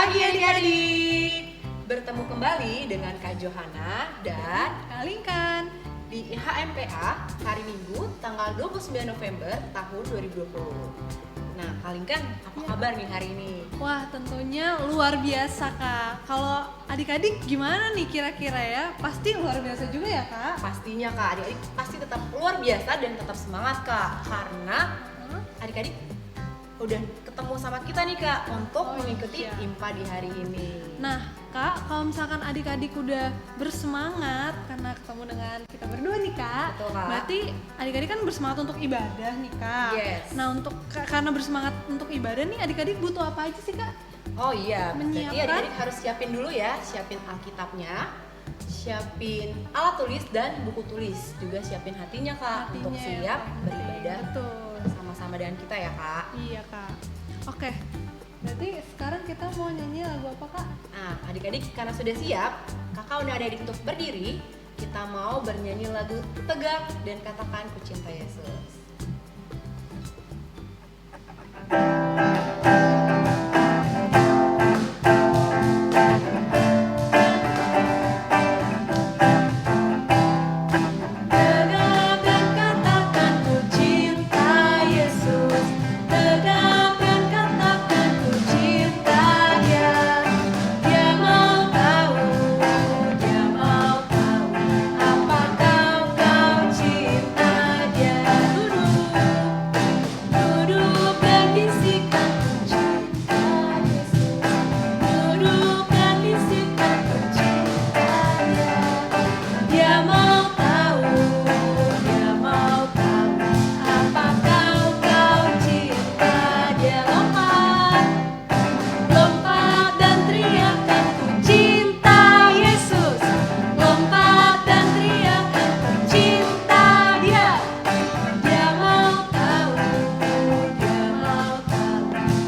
pagi adik-adik. Bertemu kembali dengan Kak Johana dan Kak Linkan di HMPA hari Minggu tanggal 29 November tahun 2020. Nah, Kak Linkan, apa kabar nih hari ini? Wah, tentunya luar biasa Kak. Kalau adik-adik gimana nih kira-kira ya? Pasti luar biasa juga ya Kak? Pastinya Kak, adik-adik pasti tetap luar biasa dan tetap semangat Kak. Karena adik-adik udah ketemu sama kita nih Kak untuk mengikuti iya. IMPA di hari ini. Nah Kak, kalau misalkan adik-adik udah bersemangat karena ketemu dengan kita berdua nih Kak, Betul, Kak. berarti adik-adik kan bersemangat untuk ibadah nih Kak. Yes. Nah karena bersemangat untuk ibadah nih, adik-adik butuh apa aja sih Kak? Oh iya, berarti Menyiapkan. adik-adik harus siapin dulu ya, siapin Alkitabnya, siapin alat tulis dan buku tulis, juga siapin hatinya Kak untuk Hatinya siap yang beribadah Betul. sama-sama dengan kita ya Kak. Iya Kak. Oke, berarti sekarang kita mau nyanyi lagu apa Kak? Nah, adik-adik karena sudah siap, kakak udah adik untuk berdiri, kita mau bernyanyi lagu Tegak dan Katakan Ku Cinta Yesus. Tegak dan katakan ku cinta Yesus. Tegak dan katakan ku cinta Dia. Dia mau tahu apakah kau cinta Dia. Duduk dan bisikan ku cinta Yesus. Duduk dan bisikan ku cinta Dia. Dia mau tahu apakah kau cinta Dia. Lompat dan teriakan ku cinta Yesus. Lompat dan teriakan ku cinta Dia. Dia mau tahu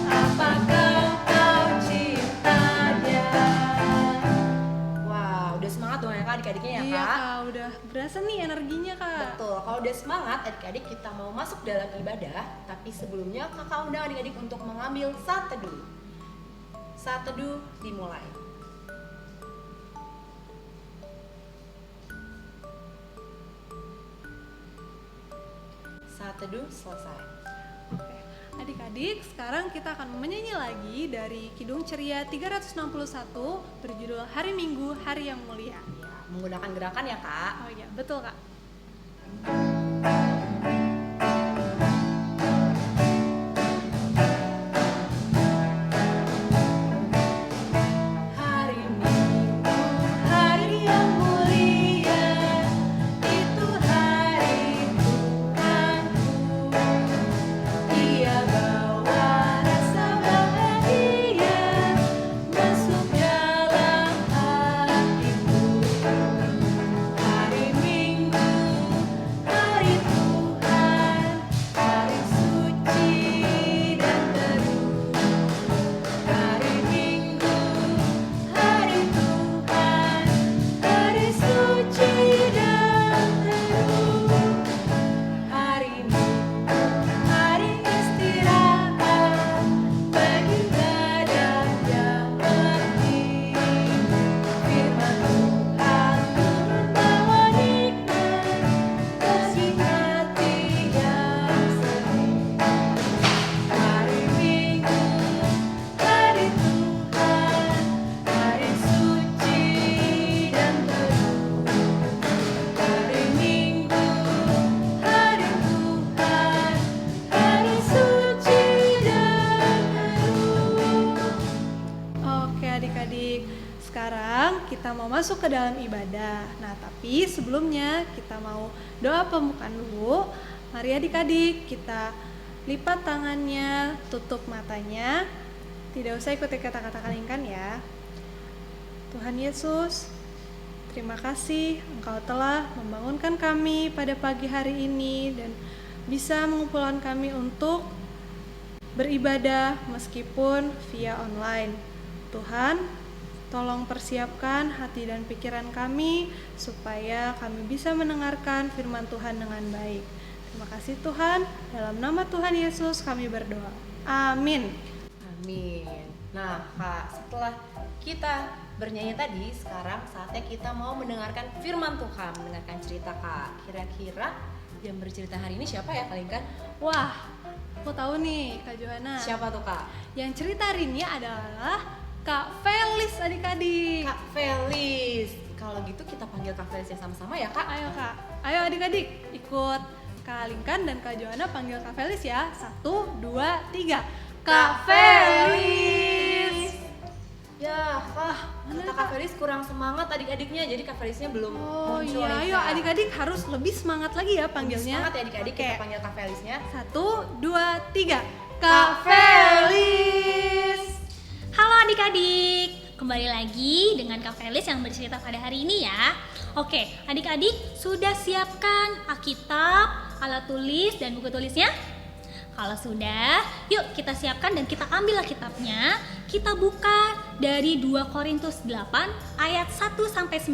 apakah kau cinta Dia. Wah, udah semangat dong ya Kak adik-adiknya ya Iya Kak? Kak, udah berasa nih energinya Kak. Betul, kalau udah semangat adik-adik kita mau masuk dalam ibadah. Tapi sebelumnya kakak undang adik-adik untuk mengambil saat teduh. Saat teduh dimulai. Saat teduh selesai. Oke. Adik-adik, sekarang kita akan menyanyi lagi dari Kidung Ceria 361 berjudul Hari Minggu, Hari yang Mulia. Ya, menggunakan gerakan ya Kak. Oh iya, betul Kak. Hari Minggu, hari yang mulia, itu hari Tuhanku. Dia bawa rasa bahagia masuk dalam hatiku. Hari Minggu, hari Tuhan, hari suci dan teduh. Hari Minggu, hari Tuhan, hari suci dan teduh. Hari Minggu, hari istirahat bagi badan yang letih. Firman Tuhan turun bawa nikmat bagi hati yang sedih. Hari Minggu, hari Tuhan, hari suci dan teduh. Hari Minggu, hari Tuhan, hari suci dan teduh. Oke adik-adik, sekarang kita mau masuk ke dalam ibadah. Nah tapi sebelumnya kita mau doa pembukaan dulu. Mari adik-adik kita lipat tangannya, tutup matanya. Tidak usah ikuti kata-kata Kalingkan ya. Tuhan Yesus, terima kasih Engkau telah membangunkan kami pada pagi hari ini dan bisa mengumpulkan kami untuk beribadah meskipun via online. Tuhan, tolong persiapkan hati dan pikiran kami supaya kami bisa mendengarkan firman Tuhan dengan baik. Terima kasih Tuhan, dalam nama Tuhan Yesus kami berdoa. Amin. Amin. Nah, Kak, setelah kita bernyanyi tadi, sekarang saatnya kita mau mendengarkan firman Tuhan, mendengarkan cerita, Kak. Kira-kira yang bercerita hari ini siapa ya, Kak Lincoln? Wah, aku tahu nih Kak Johanna. Siapa tuh, Kak? Yang cerita hari ini adalah Kak Felis adik-adik. Kak Felis. Kalau gitu kita panggil Kak Felis ya sama-sama ya, Kak. Ayo Kak, ayo adik-adik ikut Kak Lincoln dan Kak Johanna panggil Kak Felis ya. 1, 2, 3. Kak Felis. Ya, Kak, mana kata Kak? Kak Felis kurang semangat adik-adiknya, jadi Kak Felisnya belum Oh muncul iya, nih, ayo Kak. adik-adik harus lebih semangat lagi ya Lebih panggilnya. semangat ya adik-adik, Oke. kita panggil Kak Felisnya. 1, 2, 3. Kak Felis. Halo adik-adik, kembali lagi dengan Kak Felis yang bercerita pada hari ini ya. Oke, adik-adik sudah siapkan Alkitab, alat tulis, dan buku tulisnya? Kalau sudah, yuk kita siapkan dan kita ambil Alkitabnya. Kita buka dari 2 Korintus 8 ayat 1-9.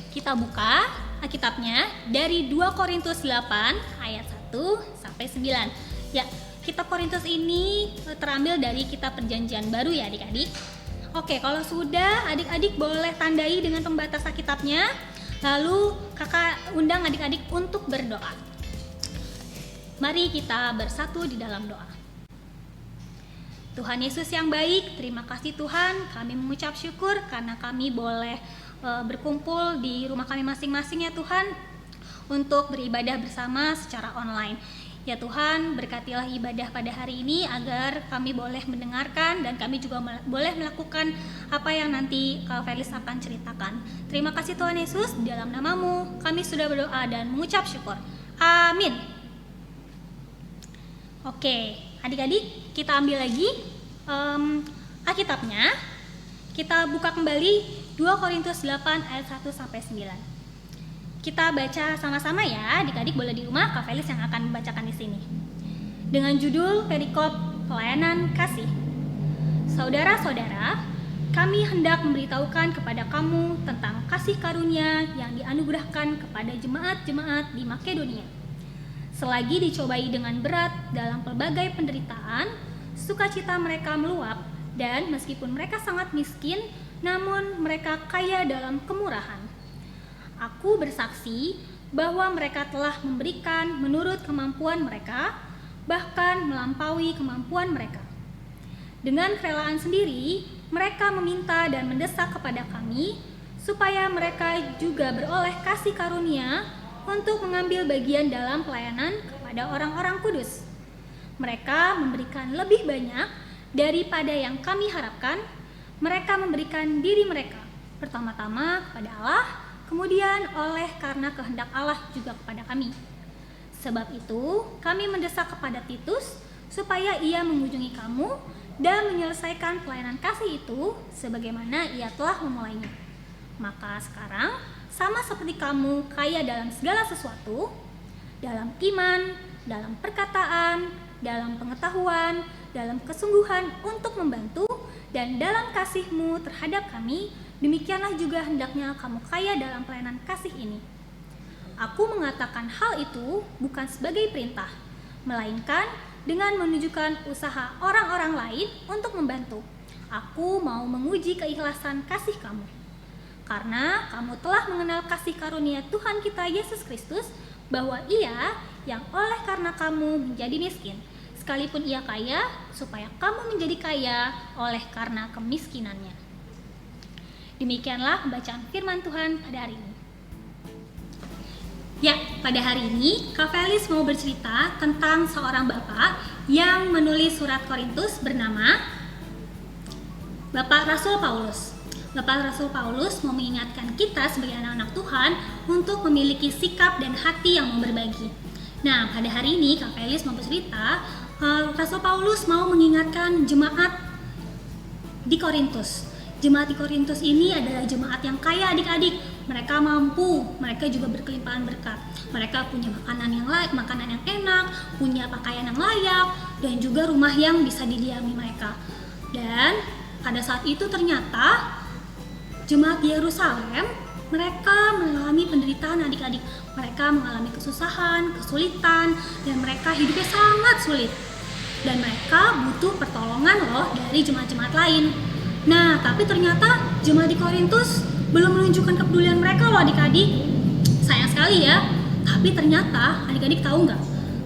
Kita buka Alkitabnya dari 2 Korintus 8 ayat 1-9. Ya, kitab Korintus ini terambil dari kitab Perjanjian Baru ya adik-adik. Oke, kalau sudah adik-adik boleh tandai dengan pembatas Alkitabnya. Lalu kakak undang adik-adik untuk berdoa. Mari kita bersatu di dalam doa. Tuhan Yesus yang baik, terima kasih Tuhan, kami mengucap syukur karena kami boleh berkumpul di rumah kami masing-masing ya Tuhan, untuk beribadah bersama secara online. Ya Tuhan, berkatilah ibadah pada hari ini agar kami boleh mendengarkan dan kami juga boleh melakukan apa yang nanti Kak Felis akan ceritakan. Terima kasih Tuhan Yesus, di dalam nama-Mu kami sudah berdoa dan mengucap syukur. Amin. Oke, adik-adik kita ambil lagi Alkitabnya. Kita buka kembali 2 Korintus 8 ayat 1-9. Kita baca sama-sama ya, adik-adik boleh di rumah, Kak Felis yang akan membacakan di sini. Dengan judul perikop pelayanan kasih. Saudara-saudara, kami hendak memberitahukan kepada kamu tentang kasih karunia yang dianugerahkan kepada jemaat-jemaat di Makedonia. Selagi dicobai dengan berat dalam pelbagai penderitaan, sukacita mereka meluap, dan meskipun mereka sangat miskin, namun mereka kaya dalam kemurahan. Aku bersaksi bahwa mereka telah memberikan menurut kemampuan mereka, bahkan melampaui kemampuan mereka. Dengan kerelaan sendiri, mereka meminta dan mendesak kepada kami, supaya mereka juga beroleh kasih karunia untuk mengambil bagian dalam pelayanan kepada orang-orang kudus. Mereka memberikan lebih banyak daripada yang kami harapkan. Mereka memberikan diri mereka pertama-tama kepada Allah, kemudian oleh karena kehendak Allah juga kepada kami. Sebab itu, kami mendesak kepada Titus supaya ia mengunjungi kamu dan menyelesaikan pelayanan kasih itu sebagaimana ia telah memulainya. Maka sekarang, sama seperti kamu kaya dalam segala sesuatu, dalam iman, dalam perkataan, dalam pengetahuan, dalam kesungguhan untuk membantu, dan dalam kasihmu terhadap kami, demikianlah juga hendaknya kamu kaya dalam pelayanan kasih ini. Aku mengatakan hal itu bukan sebagai perintah, melainkan dengan menunjukkan usaha orang-orang lain untuk membantu. Aku mau menguji keikhlasan kasih kamu. Karena kamu telah mengenal kasih karunia Tuhan kita Yesus Kristus, bahwa Ia yang oleh karena kamu menjadi miskin, sekalipun Ia kaya, supaya kamu menjadi kaya oleh karena kemiskinannya. Demikianlah bacaan firman Tuhan pada hari ini. Ya, pada hari ini Kak Felis mau bercerita tentang seorang bapak yang menulis surat Korintus bernama Bapak Rasul Paulus. Bapak Rasul Paulus mau mengingatkan kita sebagai anak-anak Tuhan untuk memiliki sikap dan hati yang mau berbagi. Nah, pada hari ini Kak Felis mau bercerita, Rasul Paulus mau mengingatkan jemaat di Korintus. Jemaat di Korintus ini adalah jemaat yang kaya adik-adik. Mereka mampu, mereka juga berkelimpahan berkat. Mereka punya makanan yang layak, makanan yang enak, punya pakaian yang layak, dan juga rumah yang bisa didiami mereka. Dan pada saat itu ternyata jemaat di Yerusalem, mereka mengalami penderitaan adik-adik. Mereka mengalami kesusahan, kesulitan, dan mereka hidupnya sangat sulit. dan mereka butuh pertolongan loh dari jemaat-jemaat lain. Nah, tapi ternyata jemaat di Korintus belum menunjukkan kepedulian mereka loh adik-adik. Sayang sekali ya. Tapi ternyata adik-adik tahu nggak?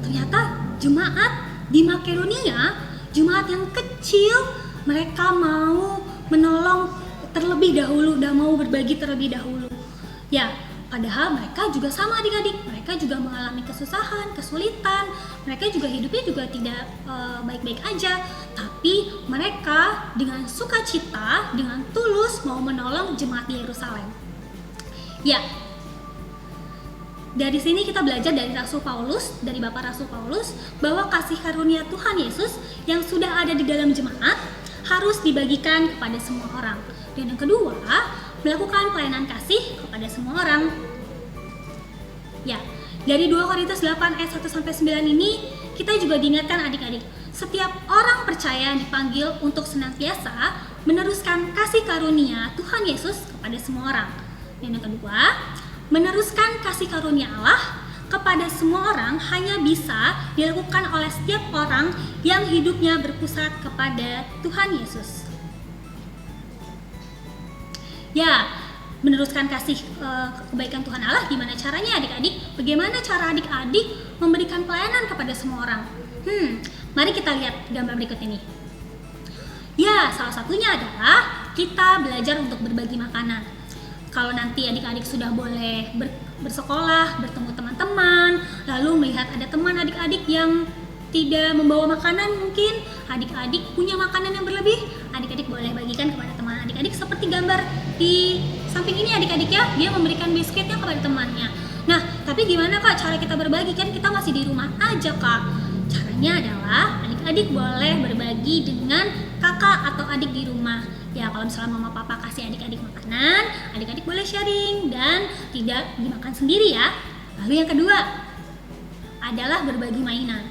Ternyata jemaat di Makedonia, jemaat yang kecil, mereka mau menolong terlebih dahulu dan mau berbagi terlebih dahulu. Ya, padahal mereka juga sama adik-adik. Mereka juga mengalami kesusahan, kesulitan. Mereka juga hidupnya juga tidak baik-baik aja. Tapi mereka dengan sukacita, dengan tulus mau menolong jemaat di Yerusalem. Ya, dari sini kita belajar dari Rasul Paulus, dari Bapak Rasul Paulus, bahwa kasih karunia Tuhan Yesus yang sudah ada di dalam jemaat harus dibagikan kepada semua orang. Dan yang kedua, melakukan pelayanan kasih kepada semua orang. Ya, dari 2 Korintus 8 ayat 1-9 ini kita juga diingatkan adik-adik, setiap orang percaya dipanggil untuk senantiasa meneruskan kasih karunia Tuhan Yesus kepada semua orang. Dan yang kedua, meneruskan kasih karunia Allah kepada semua orang hanya bisa dilakukan oleh setiap orang yang hidupnya berpusat kepada Tuhan Yesus. Ya, meneruskan kasih kebaikan Tuhan Allah gimana caranya adik-adik? Bagaimana cara adik-adik memberikan pelayanan kepada semua orang? Mari kita lihat gambar berikut ini. Ya, salah satunya adalah kita belajar untuk berbagi makanan. Kalau nanti adik-adik sudah boleh bersekolah, bertemu teman-teman, lalu melihat ada teman adik-adik yang tidak membawa makanan, mungkin adik-adik punya makanan yang berlebih, adik-adik boleh bagikan kepada teman adik-adik seperti gambar di samping ini adik-adik ya, dia memberikan biskuitnya kepada temannya. Nah, tapi gimana Kak cara kita berbagi? Kan kita masih di rumah aja Kak. Caranya adalah adik-adik boleh berbagi dengan kakak atau adik di rumah. Ya, kalau misalnya mama papa kasih adik-adik makanan, adik-adik boleh sharing dan tidak dimakan sendiri ya. Lalu yang kedua adalah berbagi mainan.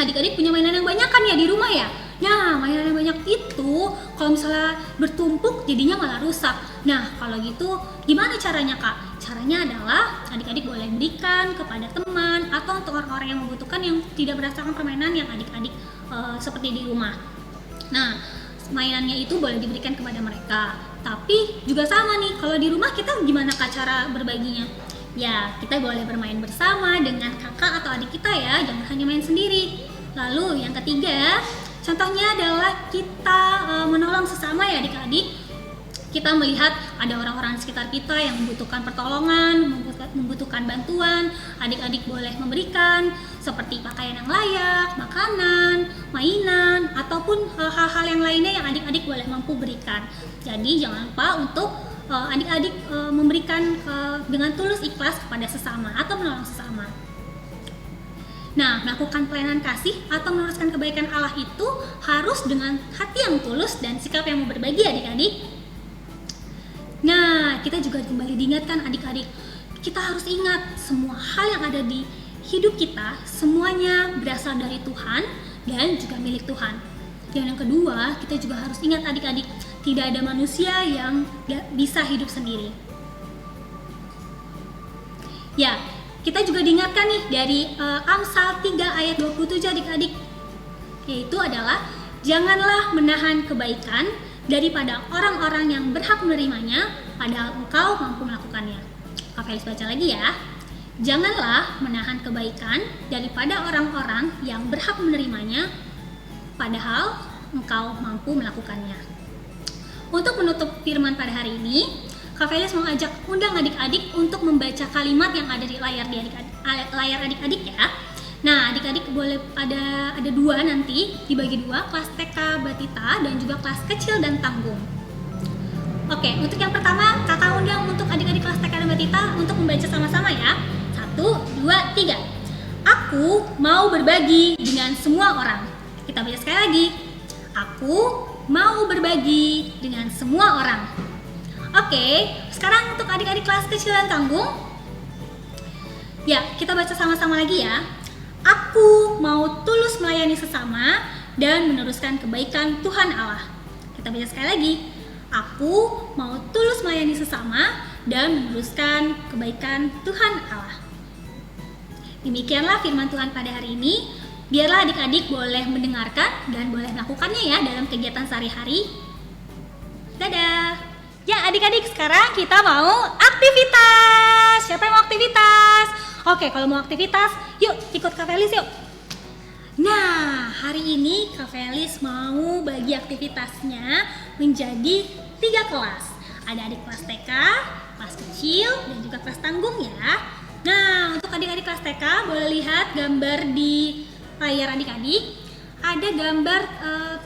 Adik-adik punya mainan yang banyak kan ya di rumah ya? Nah, mainan yang banyak itu kalau misalnya bertumpuk jadinya malah rusak. Nah, kalau gitu gimana caranya Kak? Caranya adalah adik-adik boleh berikan kepada teman atau untuk orang-orang yang membutuhkan yang tidak merasakan permainan yang adik-adik seperti di rumah. Nah, mainannya itu boleh diberikan kepada mereka. Tapi juga sama nih, kalau di rumah kita gimana Kak cara berbaginya? Ya, kita boleh bermain bersama dengan kakak atau adik kita ya, jangan hanya main sendiri. Lalu yang ketiga, contohnya adalah kita menolong sesama ya adik-adik. Kita melihat ada orang-orang di sekitar kita yang membutuhkan pertolongan, membutuhkan bantuan, adik-adik boleh memberikan seperti pakaian yang layak, makanan, mainan, ataupun hal-hal yang lainnya yang adik-adik boleh mampu berikan. Jadi jangan lupa untuk adik-adik memberikan dengan tulus ikhlas kepada sesama atau menolong sesama. Nah, melakukan pelayanan kasih atau meneruskan kebaikan Allah itu harus dengan hati yang tulus dan sikap yang mau berbagi adik-adik. Nah, kita juga kembali diingatkan adik-adik, kita harus ingat semua hal yang ada di hidup kita semuanya berasal dari Tuhan dan juga milik Tuhan. Dan yang kedua, kita juga harus ingat adik-adik, tidak ada manusia yang bisa hidup sendiri. Ya, kita juga diingatkan nih dari Amsal 3 ayat 27 adik-adik, yaitu adalah janganlah menahan kebaikan daripada orang-orang yang berhak menerimanya padahal engkau mampu melakukannya. Kak Felis baca lagi ya. Janganlah menahan kebaikan daripada orang-orang yang berhak menerimanya padahal engkau mampu melakukannya. Untuk menutup firman pada hari ini, Kak Felis mau ajak undang adik-adik untuk membaca kalimat yang ada di layar adik-adik ya. Nah, adik-adik boleh ada dua nanti, dibagi dua, kelas TK Batita dan juga kelas kecil dan tanggung. Oke, untuk yang pertama, kakak undang untuk adik-adik kelas TK dan Batita untuk membaca sama-sama ya. 1, 2, 3. Aku mau berbagi dengan semua orang. Kita baca sekali lagi. Aku mau berbagi dengan semua orang. Oke, sekarang untuk adik-adik kelas kecil dan tanggung. Ya, kita baca sama-sama lagi ya. Aku mau tulus melayani sesama dan meneruskan kebaikan Tuhan Allah. Kita baca sekali lagi. Aku mau tulus melayani sesama dan meneruskan kebaikan Tuhan Allah. Demikianlah firman Tuhan pada hari ini. Biarlah adik-adik boleh mendengarkan dan boleh melakukannya ya dalam kegiatan sehari-hari. Dadah. Ya adik-adik, sekarang kita mau aktivitas. Siapa yang mau aktivitas? Oke, kalau mau aktivitas, yuk ikut Kak Felis yuk. Nah, hari ini Kak Felis mau bagi aktivitasnya menjadi 3 kelas. Ada adik kelas TK, kelas kecil, dan juga kelas tanggung ya. Nah, untuk adik-adik kelas TK boleh lihat gambar di layar adik-adik. Ada gambar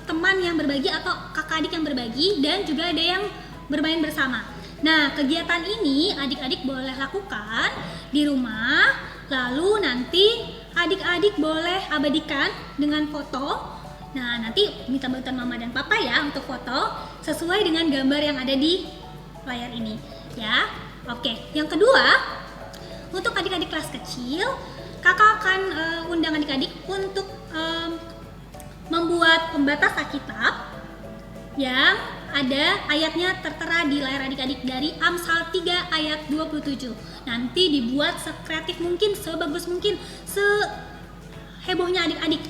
teman yang berbagi atau kakak adik yang berbagi, dan juga ada yang bermain bersama. Nah, kegiatan ini adik-adik boleh lakukan di rumah. Lalu nanti adik-adik boleh abadikan dengan foto. Nah, nanti minta bantuan mama dan papa ya untuk foto sesuai dengan gambar yang ada di layar ini ya. Oke, yang kedua, untuk adik-adik kelas kecil, kakak akan undang adik-adik untuk membuat pembatas Alkitab yang ada ayatnya tertera di layar adik-adik dari Amsal 3 ayat 27. Nanti dibuat sekreatif mungkin, sebagus mungkin, sehebohnya adik-adik,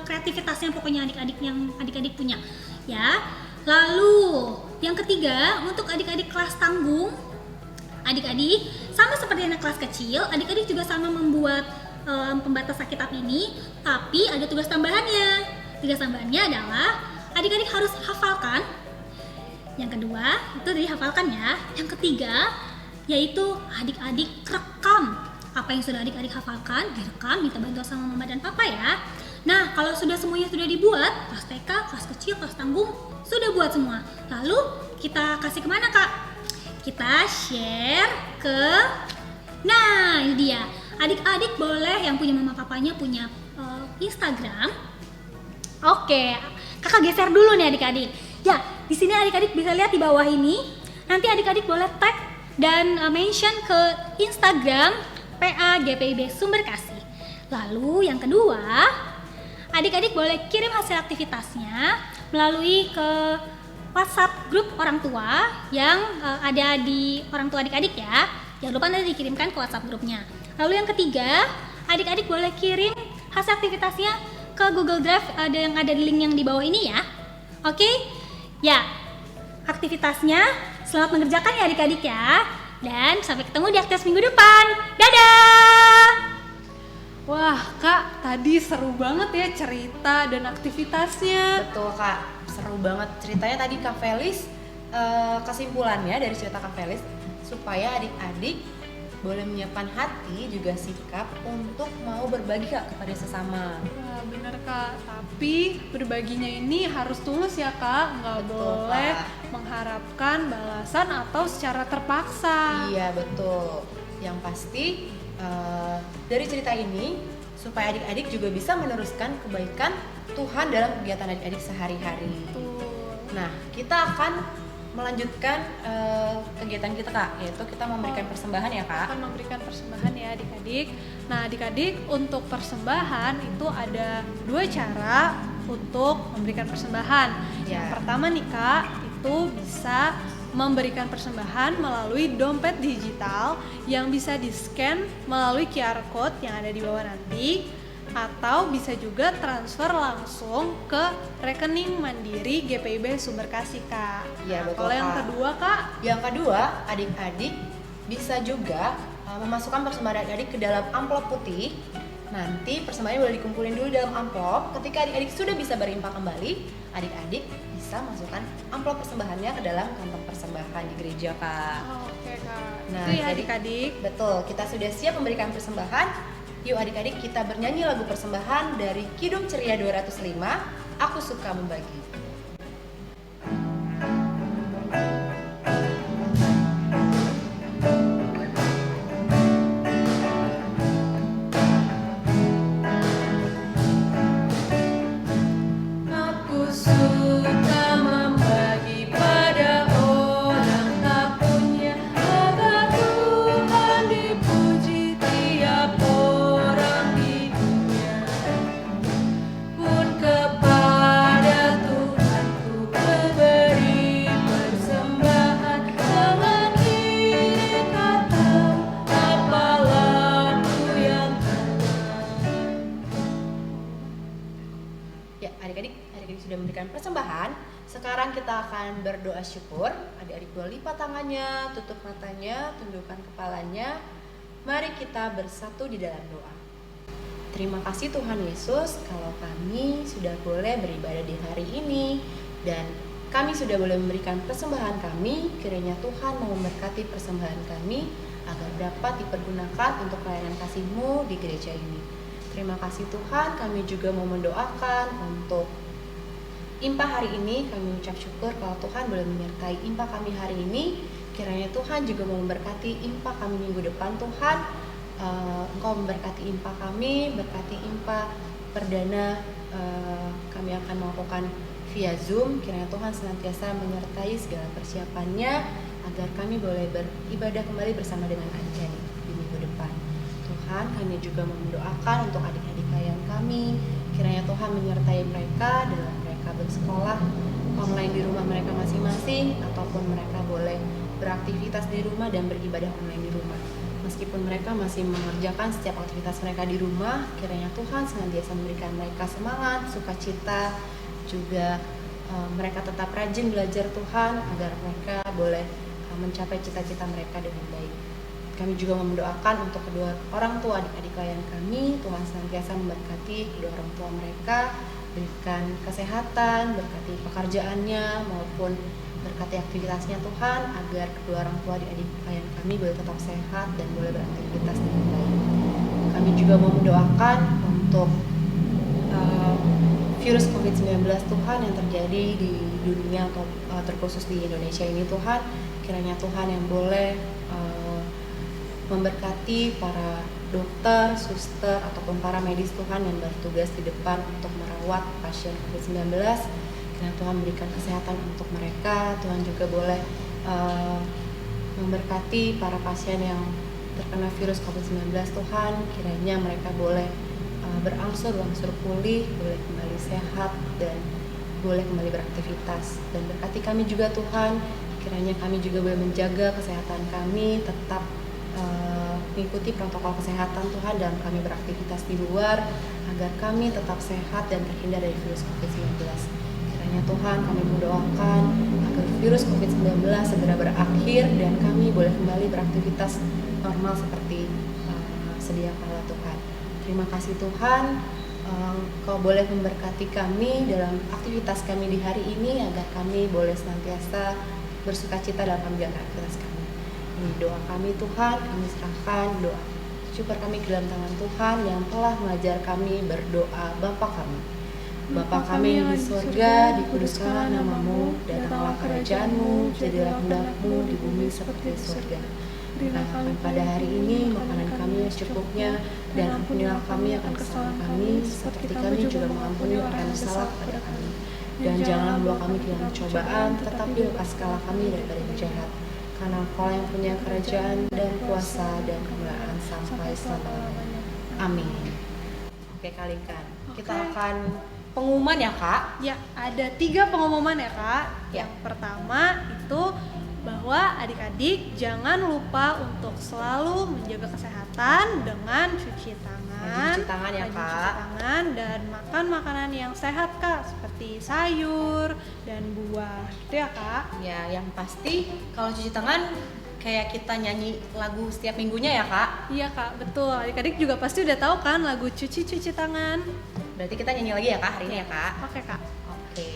kreativitasnya pokoknya adik-adik yang adik-adik punya ya. Lalu yang ketiga, untuk adik-adik kelas tanggung, adik-adik sama seperti anak kelas kecil, adik-adik juga sama membuat pembatas Alkitab ini, tapi ada tugas tambahannya. Tugas tambahannya adalah adik-adik harus hafalkan. Yang kedua itu dihafalkan ya. Yang ketiga yaitu adik-adik rekam apa yang sudah adik-adik hafalkan, direkam, minta bantuan sama mama dan papa ya. Nah, kalau semuanya sudah dibuat, kelas TK, kelas kecil, kelas tanggung sudah buat semua. Lalu kita kasih kemana kak? Kita share ke, nah ini dia. Adik-adik boleh yang punya mama papanya punya Instagram. Oke, kakak geser dulu nih adik-adik. Ya, di sini adik-adik bisa lihat di bawah ini. Nanti adik-adik boleh tag dan mention ke Instagram PA GPIB Sumber Kasih. Lalu yang kedua, adik-adik boleh kirim hasil aktivitasnya melalui ke WhatsApp grup orang tua yang ada di orang tua adik-adik ya. Jangan lupa nanti dikirimkan ke WhatsApp grupnya. Lalu yang ketiga, adik-adik boleh kirim hasil aktivitasnya ke Google Drive yang ada di link yang di bawah ini ya. Oke? Ya, aktivitasnya selamat mengerjakan ya adik-adik ya. Dan sampai ketemu di aktivitas minggu depan. Dadah! Wah kak, tadi seru banget ya cerita dan aktivitasnya. Betul kak, seru banget ceritanya tadi Kak Felis. Kesimpulannya dari cerita Kak Felis, supaya adik-adik boleh menyiapkan hati juga sikap untuk mau berbagi kak kepada sesama. Wah bener kak, tapi berbaginya ini harus tulus ya kak, nggak Betul, boleh Kak. mengharapkan balasan atau secara terpaksa. Iya betul. Yang pasti dari cerita ini supaya adik-adik juga bisa meneruskan kebaikan Tuhan dalam kegiatan adik-adik sehari-hari. Betul. Nah, kita akan melanjutkan kegiatan kita kak, yaitu kita memberikan persembahan ya kak. Akan memberikan persembahan ya adik-adik. Nah adik-adik, untuk persembahan itu ada 2 cara untuk memberikan persembahan. Ya. Yang pertama nih kak, itu bisa memberikan persembahan melalui dompet digital yang bisa di-scan melalui QR code yang ada di bawah nanti, atau bisa juga transfer langsung ke rekening Mandiri GPIB Sumber Kasih kak. Iya, Nah, betul, kalau yang Kak. kedua kak, Yang kedua, adik-adik bisa juga memasukkan persembahan adik-adik ke dalam amplop putih. Nanti persembahannya boleh dikumpulin dulu dalam amplop. Ketika adik-adik sudah bisa berinfak kembali, adik-adik bisa masukkan amplop persembahannya ke dalam kantong persembahan di gereja kak. Oke kak. Nah, Itu ya jadi- adik-adik. Betul, kita sudah siap memberikan persembahan. Yuk adik-adik kita bernyanyi lagu persembahan dari Kidung Ceria 205, Aku Suka Membagi. Aku suka membagi pada orang tak punya, agar Tuhan dipuji tiap orang di dunia. Pun kepada Tuhan sekarang kita akan berdoa syukur. Adik-adik boleh lipat tangannya, tutup matanya, tundukkan kepalanya. Mari kita bersatu di dalam doa. Terima kasih Tuhan Yesus kalau kami sudah boleh beribadah di hari ini dan kami sudah boleh memberikan persembahan kami. Kiranya Tuhan mau memberkati persembahan kami agar dapat dipergunakan untuk pelayanan kasih-Mu di gereja ini. Terima kasih Tuhan, kami juga mau mendoakan untuk Impa hari ini. Kami ucap syukur kalau Tuhan boleh menyertai Impa kami hari ini. Kiranya Tuhan juga mau memberkati Impa kami minggu depan Tuhan. Engkau memberkati Impa kami, berkati Impa perdana kami akan melakukan via Zoom. Kiranya Tuhan senantiasa menyertai segala persiapannya agar kami boleh beribadah kembali bersama dengan adik-adik di minggu depan. Tuhan, kami juga mau mendoakan untuk adik-adik klien kami. Kiranya Tuhan menyertai mereka dalam mereka bersekolah online di rumah mereka masing-masing, ataupun mereka boleh beraktivitas di rumah dan beribadah online di rumah. Meskipun mereka masih mengerjakan setiap aktivitas mereka di rumah, kiranya Tuhan senantiasa memberikan mereka semangat, sukacita, juga mereka tetap rajin belajar Tuhan agar mereka boleh mencapai cita-cita mereka dengan baik. Kami juga mendoakan untuk kedua orang tua adik-adik klien kami. Tuhan senantiasa memberkati kedua orang tua mereka, berikan kesehatan, berkati pekerjaannya maupun berkati aktivitasnya Tuhan, agar kedua orang tua adik-adik klien kami boleh tetap sehat dan boleh beraktivitas dengan baik. Kami juga mau mendoakan untuk virus COVID-19 Tuhan yang terjadi di dunia atau terkhusus di Indonesia ini Tuhan. Kiranya Tuhan yang boleh memberkati para dokter, suster, ataupun para medis Tuhan yang bertugas di depan untuk merawat pasien COVID-19. Kiranya Tuhan berikan kesehatan untuk mereka. Tuhan juga boleh memberkati para pasien yang terkena virus COVID-19 Tuhan. Kiranya mereka boleh berangsur-angsur pulih, boleh kembali sehat dan boleh kembali beraktivitas. Dan berkati kami juga Tuhan. Kiranya kami juga boleh menjaga kesehatan kami, tetap mengikuti protokol kesehatan Tuhan dalam kami beraktivitas di luar, agar kami tetap sehat dan terhindar dari virus COVID-19. Kiranya Tuhan kami mendoakan agar virus COVID-19 segera berakhir dan kami boleh kembali beraktivitas normal seperti sedia kala Tuhan. Terima kasih Tuhan, Kau boleh memberkati kami dalam aktivitas kami di hari ini agar kami boleh senantiasa bersukacita dalam menjalankan aktivitas kami. Ini doa kami Tuhan, kami serahkan doa syukur kami ke dalam tangan Tuhan yang telah mengajar kami berdoa Bapa kami. Bapa kami yang di surga, dikuduskanlah namamu, datanglah kerajaan-Mu, jadilah kehendak-Mu di bumi seperti di surga. Berilah kami pada hari ini makanan kami yang secukupnya, dan ampunilah kami akan kesalahan kami, seperti kami juga mengampuni orang yang bersalah kepada kami. Dan janganlah membawa kami ke dalam cobaan, tetapi lepaskanlah kami daripada yang jahat. Karena Engkau yang punya kerajaan dan kuasa dan kemuliaan sampai selama-lamanya. Amin. Oke kalikan, kita akan pengumuman ya Kak? Ya, ada 3 pengumuman ya Kak. Ya. Yang pertama itu bahwa adik-adik jangan lupa untuk selalu menjaga kesehatan dengan cuci tangan, Cuci tangan ya rajin Kak. cuci tangan dan makan makanan yang sehat Kak, seperti sayur dan buah. Itu ya Kak. Ya, yang pasti kalau cuci tangan kayak kita nyanyi lagu setiap minggunya ya Kak. Iya Kak, betul. Adik-adik juga pasti udah tahu kan lagu cuci tangan. Berarti kita nyanyi lagi ya Kak hari ini ya Kak. Oke Kak. Oke.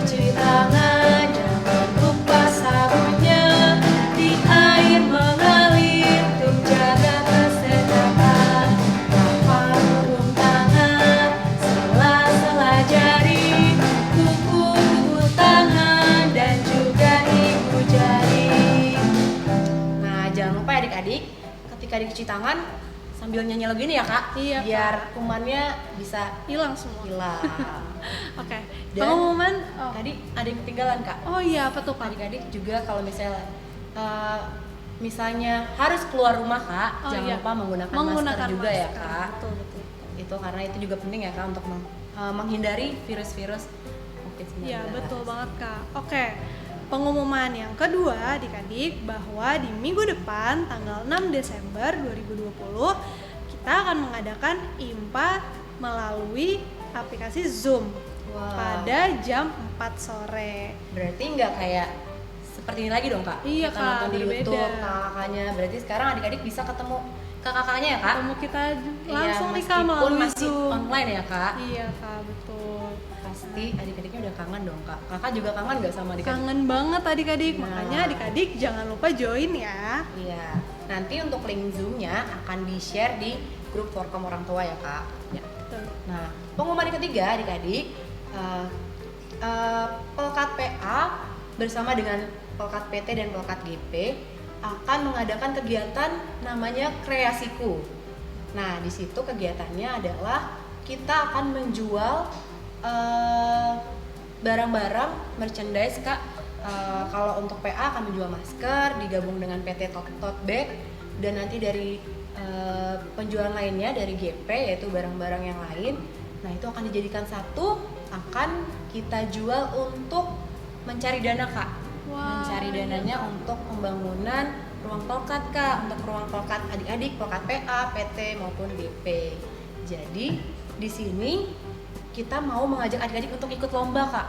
Cuci tangan, jangan lupa sabunnya, di air mengalir untuk jaga kesehatan. Pakai sarung tangan, sela-sela jari, kuku tangan dan juga ibu jari. Nah, jangan lupa ya adik-adik, ketika dicuci tangan sambil nyanyi lagu ini ya Kak. Iya, biar Kak. kumannya bisa Hilang semua. hilang. Oke. Dan Pengumuman. Tadi ada yang ketinggalan Kak. Oh iya, apa tuh Kak? Adik-adik juga kalau misalnya harus keluar rumah Kak, Oh, jangan iya. lupa menggunakan masker juga ya masker. Kak. Betul. Itu karena itu juga penting ya Kak untuk menghindari virus-virus COVID-19. Iya, betul banget Kak. Oke. pengumuman yang kedua adik-adik bahwa di minggu depan tanggal 6 Desember 2020 kita akan mengadakan IMPA melalui aplikasi Zoom pada jam 4 sore. Berarti nggak kayak seperti ini lagi dong Kak? Iya, kita Kak, nonton di berbeda. YouTube kakaknya. Berarti sekarang adik-adik bisa ketemu kakak-kakaknya ya Kak? Ketemu kita langsung nih Kak meskipun melalui masih Zoom. online ya Kak? Iya Kak, betul. Pasti adik-adiknya udah kangen dong Kak. Kakak juga kangen nggak sama adik-adik? Kangen banget adik-adik, Nah. makanya adik-adik jangan lupa join ya. Iya. Nanti untuk link Zoom-nya akan di-share di grup Forkom orang tua ya Kak. Ya. Betul. Nah, pengumuman yang ketiga adik-adik, Pelkat PA bersama dengan Pelkat PT dan Pelkat GP akan mengadakan kegiatan namanya Kreasiku. Nah, di situ kegiatannya adalah kita akan menjual barang-barang merchandise Kak. Kalau untuk PA akan menjual masker digabung dengan PT Tote Bag, dan nanti dari penjualan lainnya dari GP yaitu barang-barang yang lain. Nah, itu akan dijadikan satu, akan kita jual untuk mencari dana Kak. Wah, Mencari dananya untuk pembangunan ruang pelkat Kak, untuk ruang pelkat adik-adik, pelkat PA, PT maupun GP. Jadi di sini kita mau mengajak adik-adik untuk ikut lomba Kak.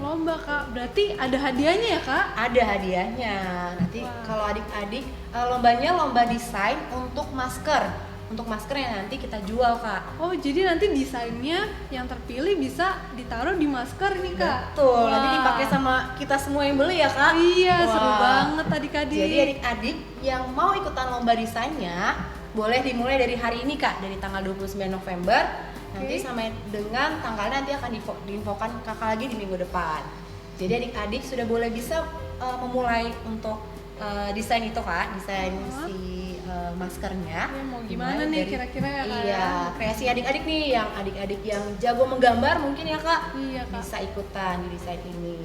Lomba Kak, berarti ada hadiahnya ya Kak? Ada hadiahnya. Nanti Wah. kalau adik-adik lombanya lomba desain untuk masker. Untuk masker yang nanti kita jual Kak. Oh, jadi nanti desainnya yang terpilih bisa ditaruh di masker nih Kak? Betul. Wah. Nanti dipakai sama kita semua yang beli ya Kak. Iya, Wah. seru banget adik-adik. Jadi adik-adik yang mau ikutan lomba desainnya boleh dimulai dari hari ini Kak, dari tanggal 29 November. Nanti Oke. sampai dengan tanggalnya nanti akan diinfokan Kakak lagi di minggu depan. Jadi adik-adik sudah boleh bisa memulai untuk desain itu Kak, desain si maskernya. Ya, mau gimana nih kira-kira ya Kak? Iya, kreasi adik-adik nih, yang adik-adik yang jago menggambar mungkin ya Kak, Iya Kak. bisa ikutan di desain ini.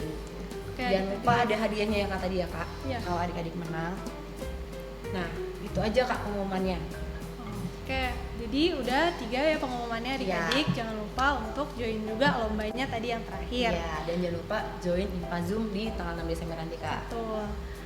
Oke, Jangan lupa adik-adik. ada hadiahnya ya Kak tadi ya Kak, Iya. kalau adik-adik menang. Nah, itu aja Kak pengumumannya. Oke, jadi udah 3 ya pengumumannya adik-adik. Jangan lupa untuk join juga lombanya tadi yang terakhir. Iya, dan jangan lupa join IMPA Zoom di tanggal 6 Desember nanti Kak. Betul.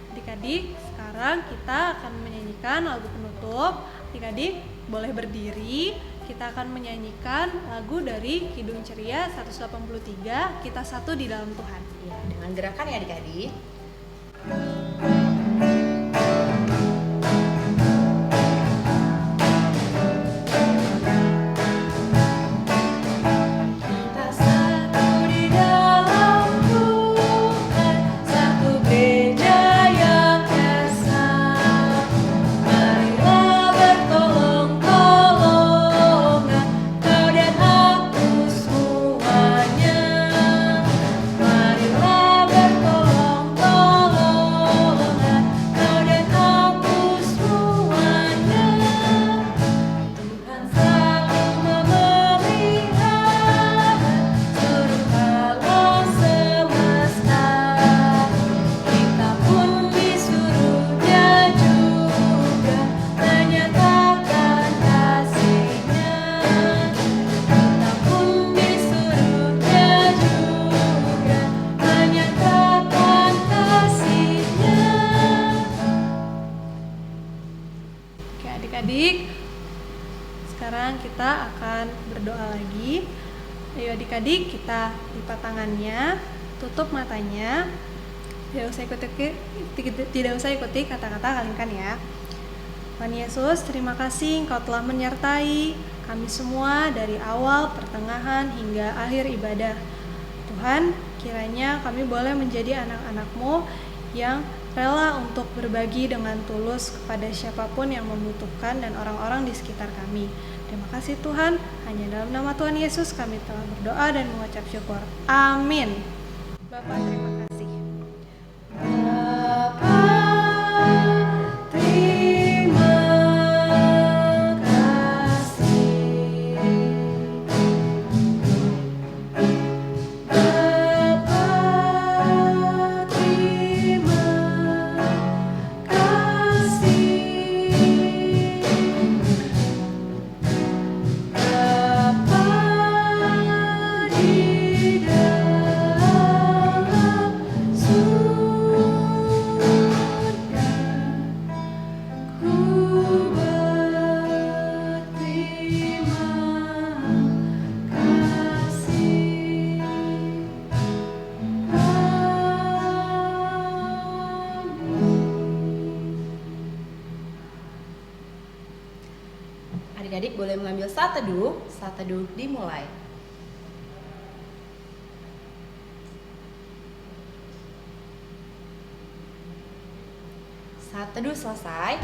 Adik-adik, sekarang kita akan menyanyikan lagu penutup. Adik-adik boleh berdiri. Kita akan menyanyikan lagu dari Kidung Ceria 183, Kita Satu di Dalam Tuhan. Iya, dengan gerakan ya adik-adik. Kita satu di dalam Tuhan, satu gereja yang esa. Marilah bertolong-tolongan, kau dan aku semuanya. Marilah bertolong-tolongan, kau dan aku semuanya. Tuhan selalu memelihara seluruh alam semesta. Kita pun disuruhnya juga menyatakan kasih-Nya. Kita pun disuruhnya juga menyatakan kasih-Nya. Oke adik-adik, sekarang kita akan berdoa lagi. Ayo adik-adik, kita lipat tangannya, tutup matanya. Tidak usah ikuti kata-kata kalingkan ya. Tuhan Yesus, terima kasih Engkau telah menyertai kami semua dari awal, pertengahan, hingga akhir ibadah. Tuhan, kiranya kami boleh menjadi anak-anak-Mu yang rela untuk berbagi dengan tulus kepada siapapun yang membutuhkan dan orang-orang di sekitar kami. Terima kasih Tuhan, hanya dalam nama Tuhan Yesus kami telah berdoa dan mengucap syukur. Amin. Bapak, terima kasih. Bapa, terima kasih. Bapa, terima kasih. Bapa di dalam Adik-adik boleh mengambil saat teduh. Saat teduh dimulai. Saat teduh selesai.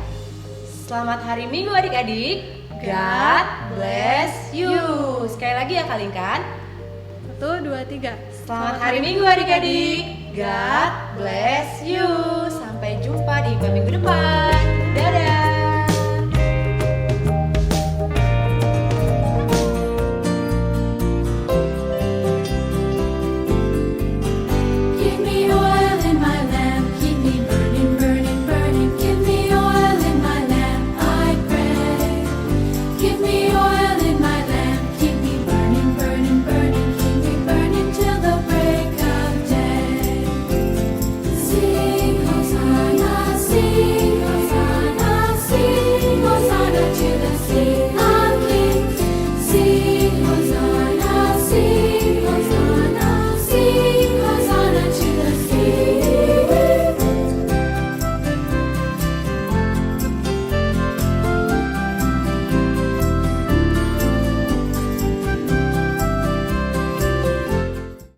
Selamat hari Minggu adik-adik. God bless you. Sekali lagi ya Kak Linkan. 1, 2, 3. Selamat hari Minggu adik-adik. God bless you. Sampai jumpa di minggu depan.